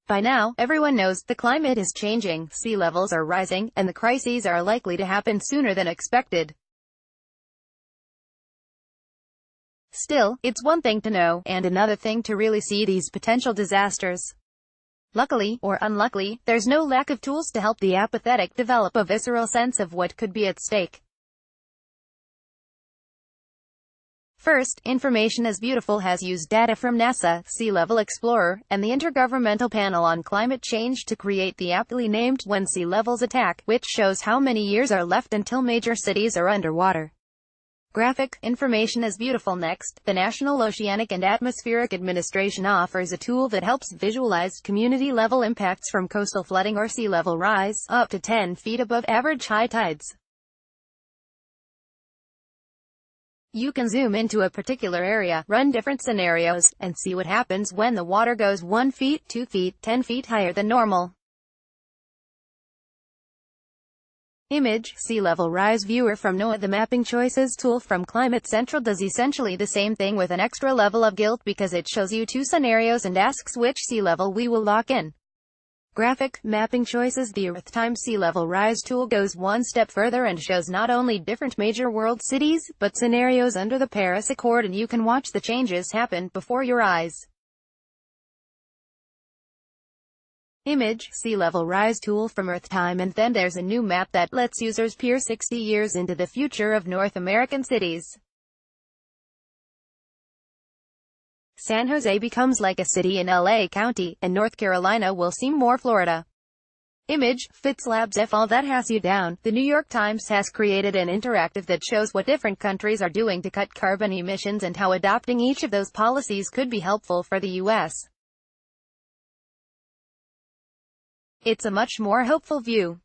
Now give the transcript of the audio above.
By now, everyone knows the climate is changing, sea levels are rising, and the crises are likely to happen sooner than expected. Still, it's one thing to know, and another thing to really see these potential disasters. Luckily, or unluckily, there's no lack of tools to help the apathetic develop a visceral sense of what could be at stake. First, Information is Beautiful has used data from NASA, Sea Level Explorer, and the Intergovernmental Panel on Climate Change to create the aptly named When Sea Levels Attack, which shows how many years are left until major cities are underwater. Graphic, Information is Beautiful. Next, the National Oceanic and Atmospheric Administration offers a tool that helps visualize community-level impacts from coastal flooding or sea level rise, up to 10 feet above average high tides. You can zoom into a particular area, run different scenarios, and see what happens when the water goes 1 feet, 2 feet, 10 feet higher than normal. Image, Sea Level Rise Viewer from NOAA. The Mapping Choices tool from Climate Central does essentially the same thing with an extra level of guilt because it shows you 2 scenarios and asks which sea level we will lock in. Graphic, Mapping Choices. The Earth-Time Sea Level Rise tool goes one step further and shows not only different major world cities, but scenarios under the Paris Accord, and you can watch the changes happen before your eyes. Image, Sea Level Rise tool from Earth-Time. And then there's a new map that lets users peer 60 years into the future of North American cities. San Jose becomes like a city in LA County, and North Carolina will seem more Florida. Image, Fits Labs. If all that has you down, the New York Times has created an interactive that shows what different countries are doing to cut carbon emissions and how adopting each of those policies could be helpful for the U.S. It's a much more hopeful view.